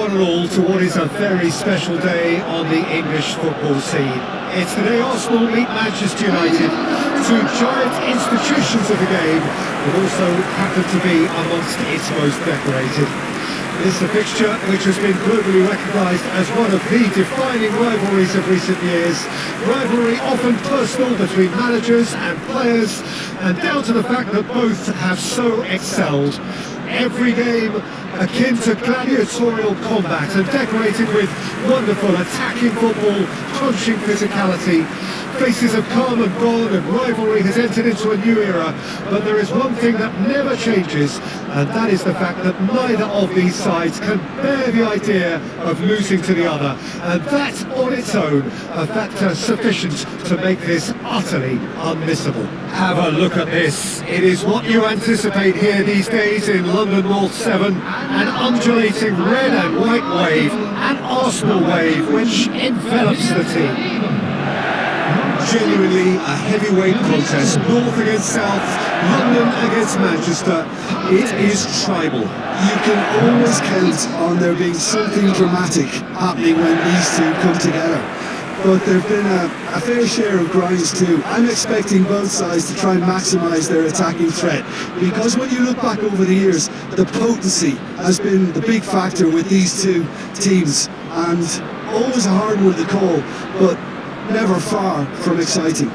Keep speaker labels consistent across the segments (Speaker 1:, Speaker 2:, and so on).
Speaker 1: one and all to what is a very special day on the English football scene. It's the day Arsenal meet Manchester United, two giant institutions of the game, but also happen to be amongst its most decorated. This is a fixture which has been globally recognised as one of the defining rivalries of recent years. Rivalry often personal between managers and players, and down to the fact that both have so excelled. Every game akin to gladiatorial combat and decorated with wonderful attacking football, punching physicality. Faces have come and gone and rivalry has entered into a new era, but there is one thing that never changes, and that is the fact that neither of these sides can bear the idea of losing to the other, and that on its own a factor sufficient to make this utterly unmissable. Have a look at this. It is what you anticipate here these days in London North 7, an undulating red and white wave, an Arsenal wave which envelops the team. Genuinely a heavyweight contest, North against South, London against Manchester. It is tribal.
Speaker 2: You can always count on there being something dramatic happening when these two come together. But there have been a fair share of grinds too. I'm expecting both sides to try and maximise their attacking threat, because when you look back over the years, the potency has been the big factor with these two teams, and always a hard one to call, but never far from exciting.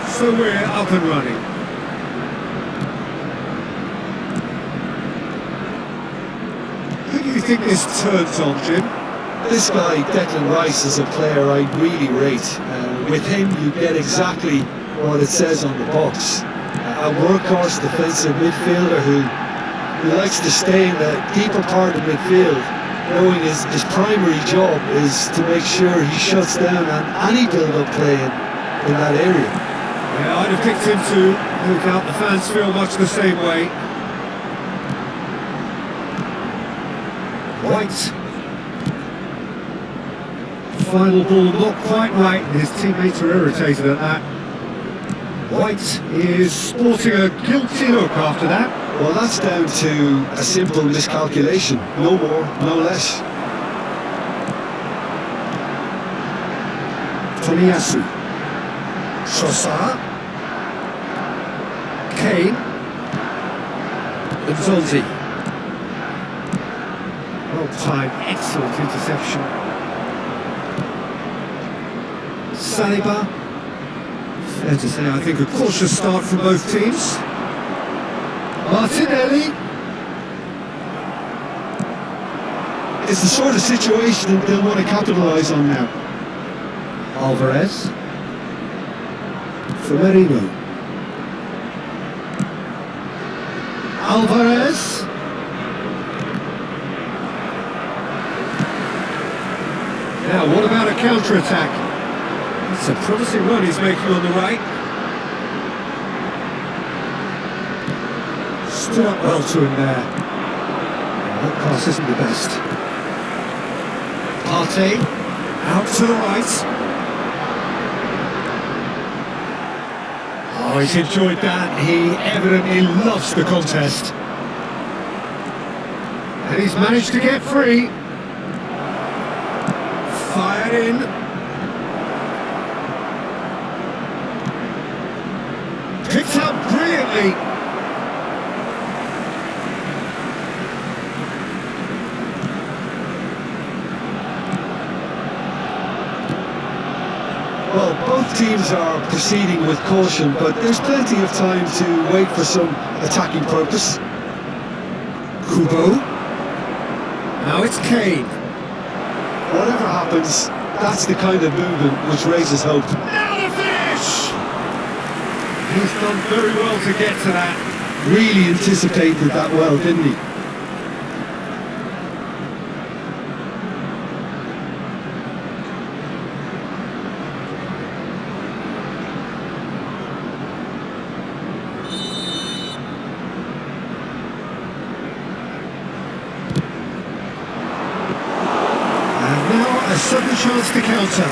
Speaker 1: So we're up and running. Who do you think this turns on, Jim?
Speaker 2: This guy, Declan Rice, is a player I really rate. With him, you get exactly what it says on the box. A workhorse defensive midfielder who likes to stay in the deeper part of midfield, knowing his primary job is to make sure he shuts down any build-up play in that area.
Speaker 1: Yeah, I'd have picked him too. No doubt the fans feel much the same way. White. Final ball not quite right, and his teammates are irritated at that. White is sporting a guilty look after that.
Speaker 2: Well, that's down to a simple miscalculation. No more, no less.
Speaker 1: Tomiyasu. Trossard, Kane, and Zonzi. Well timed, excellent interception. Saliba. Fair to say, I think a cautious start from both teams. Martinelli.
Speaker 2: It's the sort of situation they'll want to capitalise on now.
Speaker 1: Alvarez. For Merino. Alvarez. Now, what about a counter-attack? It's a promising run he's making on the right. Stood up well to him there. That pass isn't the best. Partey. Out to the right. Oh, he's enjoyed that. He evidently loves the contest. And he's managed to get free. Fired in. Picked up brilliantly.
Speaker 2: Well, both teams are proceeding with caution, but there's plenty of time to wait for some attacking purpose.
Speaker 1: Kubo. Now it's Kane.
Speaker 2: Whatever happens, that's the kind of movement which raises hope.
Speaker 1: Now the finish! He's done very well to get to that.
Speaker 2: Really anticipated that well, didn't he?
Speaker 1: A sudden chance to counter.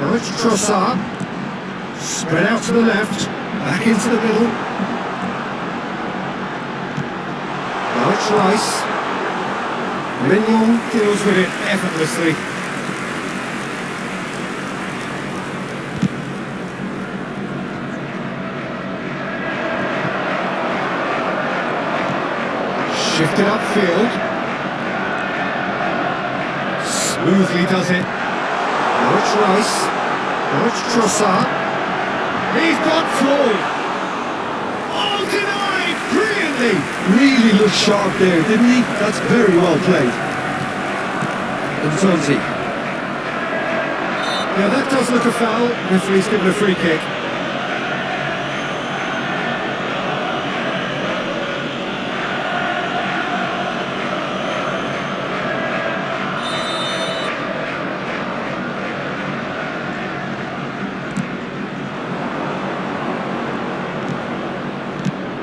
Speaker 1: Now it's Trossard. Spread out to the left. Back into the middle. Now it's Rice. Mignon deals with it effortlessly. Shifted upfield. Smoothly does it. Now it's Rice. Now it's Trossard. He's got through. Oh, denied! Brilliantly!
Speaker 2: Really looked sharp there, didn't he? That's very well played.
Speaker 1: Nzonzi. Yeah, that does look a foul. Referee's given a free kick.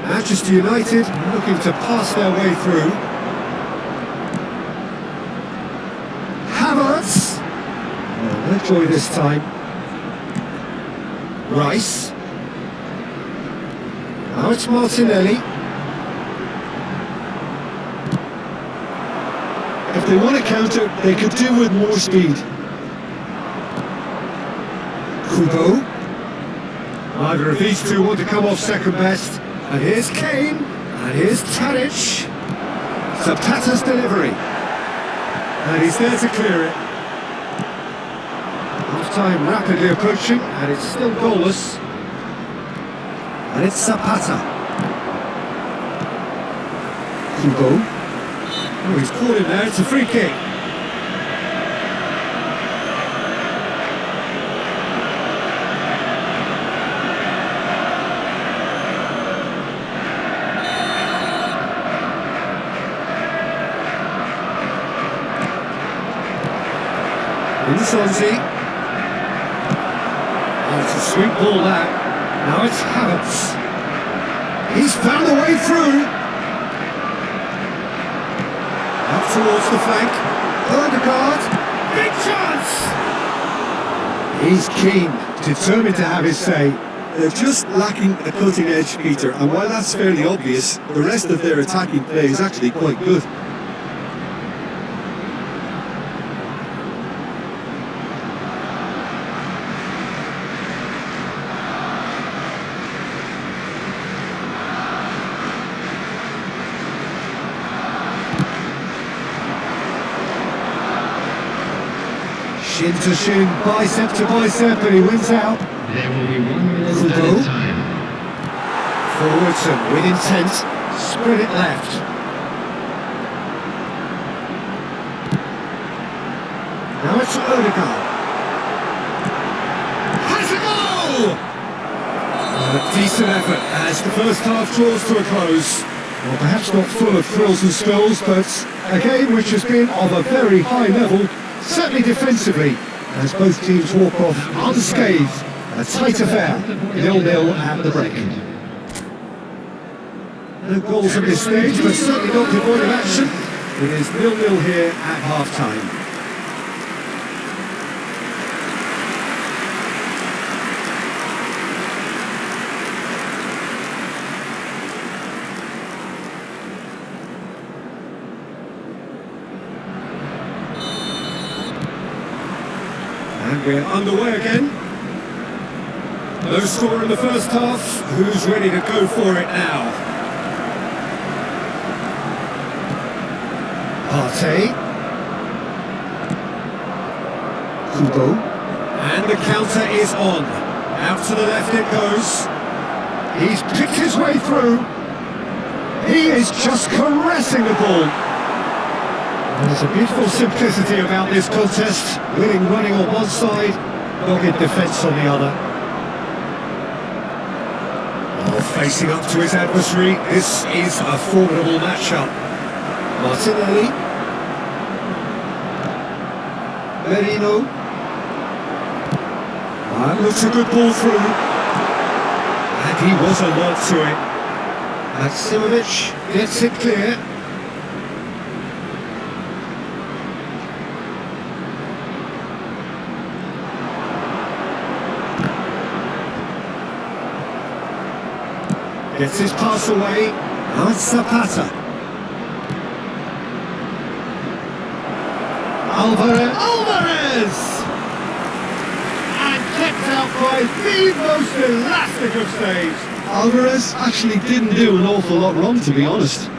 Speaker 1: Manchester United looking to pass their way through. Havertz. Oh, no joy this time. Rice. Now it's Martinelli.
Speaker 2: If they want to counter, they could do with more speed.
Speaker 1: Kubo. Neither of these two want to come off second best. And here's Kane, and here's Tadic. Zapata's delivery. And he's there to clear it. Half-time rapidly approaching, and it's still goalless. And it's Zapata. Kubo. Oh, he's caught him there, it's a free kick. Nzonzi. Oh, it's a sweet ball that. Now it's Havertz. He's found a way through. Up towards the flank. Odegaard. Big chance! He's keen, determined to have his say.
Speaker 2: They're just lacking a cutting edge, Peter, and while that's fairly obvious, the rest of their attacking play is actually quite good.
Speaker 1: Shin to shin, bicep to bicep, and he wins out.
Speaker 3: There will be 1 minute added time.
Speaker 1: Forwardson with intent, spread it left. Now it's Odegaard. Has a goal! A decent effort as the first half draws to a close. Well, perhaps not full of thrills and spills, but a game which has been of a very high level, certainly defensively, as both teams walk off unscathed. A tight affair, 0-0 at the break. No goals at this stage, but certainly not devoid of action. It is 0-0 here at half-time. And we're underway again. No score in the first half. Who's ready to go for it now? Partey. Kubo. And the counter is on. Out to the left it goes. He's picked his way through. He is just caressing the ball. There's a beautiful simplicity about this contest. Winning running on one side, dogged defence on the other. Oh, facing up to his adversary, this is a formidable matchup. Martinelli. Merino. That looks a good ball through. And he was alert to it. Maximovic gets it clear. Gets his pass away. Now it's Zapata. Alvarez! And kept out by the most elastic of saves.
Speaker 2: Alvarez actually didn't do an awful lot wrong, to be honest.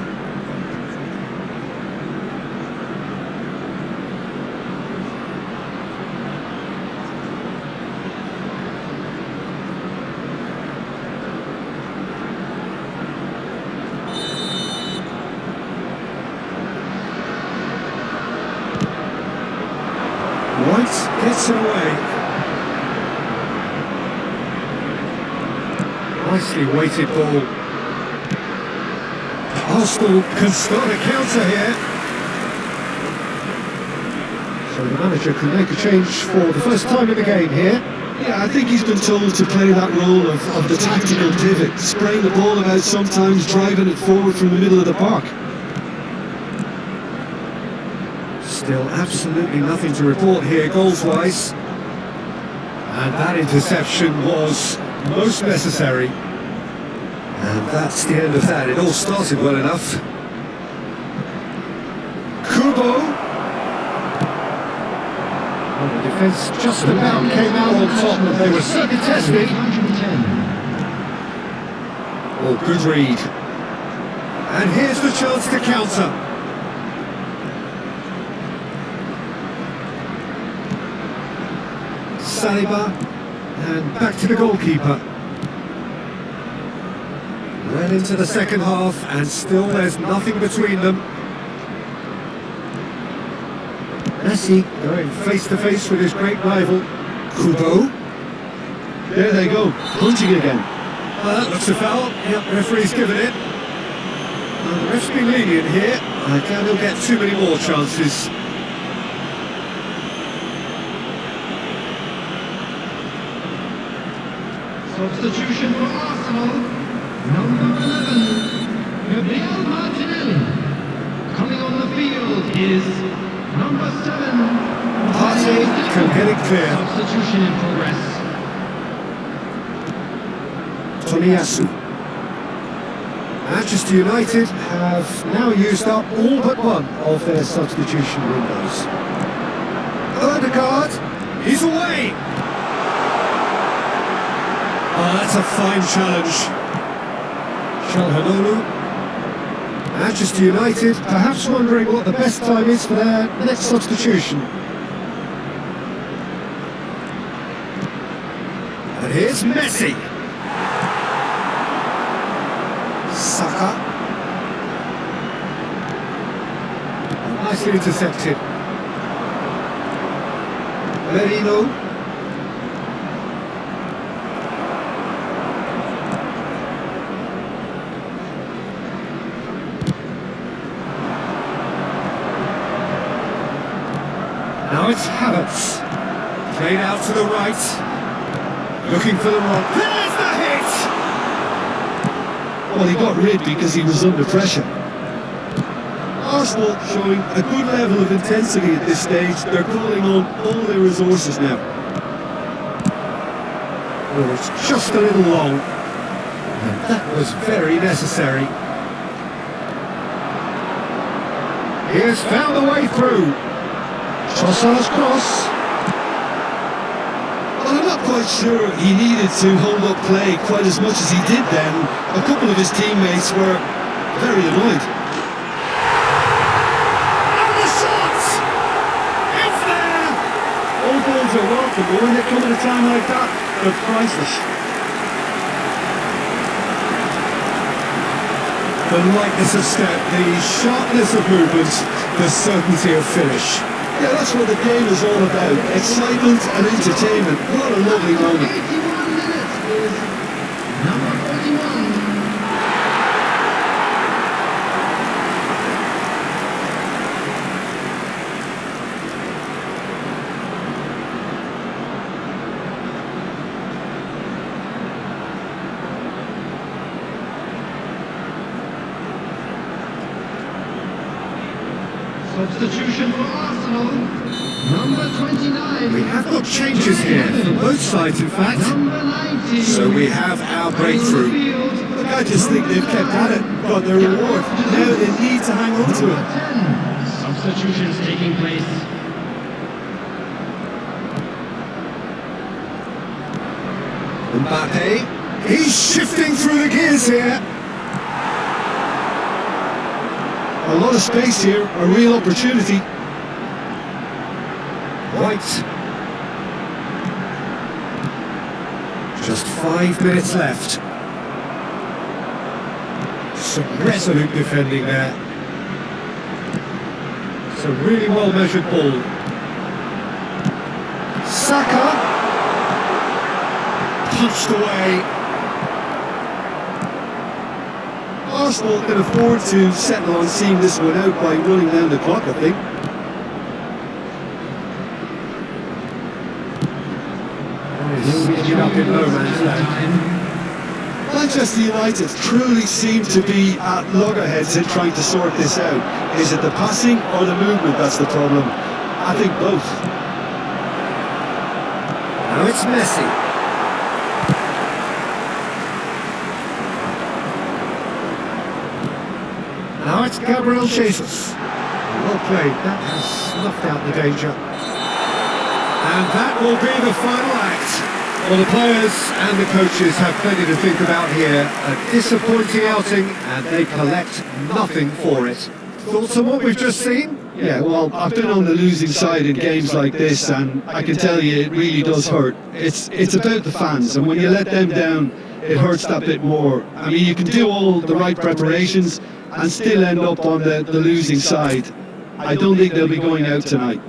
Speaker 1: White gets it away. Nicely weighted ball. Arsenal can start a counter here. So the manager can make a change for the first time in the game here.
Speaker 2: Yeah, I think he's been told to play that role of the tactical pivot, spraying the ball about sometimes, driving it forward from the middle of the park.
Speaker 1: Still absolutely nothing to report here goals-wise. And that interception was most necessary. And that's the end of that. It all started well enough. Kubo. Well, the defence just about came out on top, but they were certainly tested. Oh, good read. And here's the chance to counter. Saliba, and back to the goalkeeper. Well into the second half, and still there's nothing between them. Messi going face to face with his great rival, Kubo.
Speaker 2: There they go, punching again.
Speaker 1: That looks a foul. Yep, referee's given it. The ref's been lenient here. I doubt he'll get too many more chances.
Speaker 3: Substitution for Arsenal, number 11, Gabriel Martinelli. Coming on the field is number 7,
Speaker 1: Partey can get it clear.
Speaker 3: Substitution in progress.
Speaker 1: Tomiyasu. Manchester United have now used up all but one of their substitution windows. Odegaard, he's away! Oh, that's a fine challenge. Calhanoglu. Manchester United perhaps wondering what the best time is for their next substitution. And here's Messi. Saka. Nicely intercepted. Merino. Now it's Havertz. Played out to the right. Looking for the rock. There's the hit!
Speaker 2: Well, he got rid because he was under pressure. Arsenal showing a good level of intensity at this stage. They're calling on all their resources now.
Speaker 1: Oh, it's just a little long. And that was very necessary. He has found a way through. Trossard's cross.
Speaker 2: Well, I'm not quite sure he needed to hold up play quite as much as he did then. A couple of his teammates were very annoyed.
Speaker 1: And the shot! It's there!
Speaker 2: All goals are welcome, but when they come at a time like that, they're priceless.
Speaker 1: The lightness of step, the sharpness of movement, the certainty of finish.
Speaker 2: Yeah, that's what the game is all about. Excitement and entertainment. What a lovely moment.
Speaker 3: 81 minutes is number 41. Substitution for Arsenal. Number 29.
Speaker 1: We have got changes here from both sides, in fact.
Speaker 3: Number 19.
Speaker 1: So we have our breakthrough.
Speaker 2: Look, I just think they've kept at it, got their reward. Now they need to hang on to
Speaker 3: Number
Speaker 2: it.
Speaker 3: 10. Substitutions taking place.
Speaker 1: Mbappe, he's shifting through the gears here.
Speaker 2: A lot of space here, a real opportunity.
Speaker 1: Right. Just 5 minutes left. Some resolute defending there. It's a really well measured ball. Saka punched away.
Speaker 2: Arsenal can afford to settle on seeing this one out by running down the clock, I think.
Speaker 1: He's up in no man's land.
Speaker 2: Manchester United truly seem to be at loggerheads in trying to sort this out. Is it the passing or the movement that's the problem? I think both.
Speaker 1: Now it's Messi. Now it's Gabriel Jesus. Well played, that has snuffed out the danger. And that will be the final act. Well, the players and the coaches have plenty to think about here. A disappointing outing, and they collect nothing for it. Thoughts on what we've just seen?
Speaker 2: Yeah, well, I've been on the losing side in games like this, and I can tell you it really does hurt. It's about the fans, and when you let them down, it hurts that bit more. I mean, you can do all the right preparations and still end up on the losing side. I don't think they'll be going out tonight.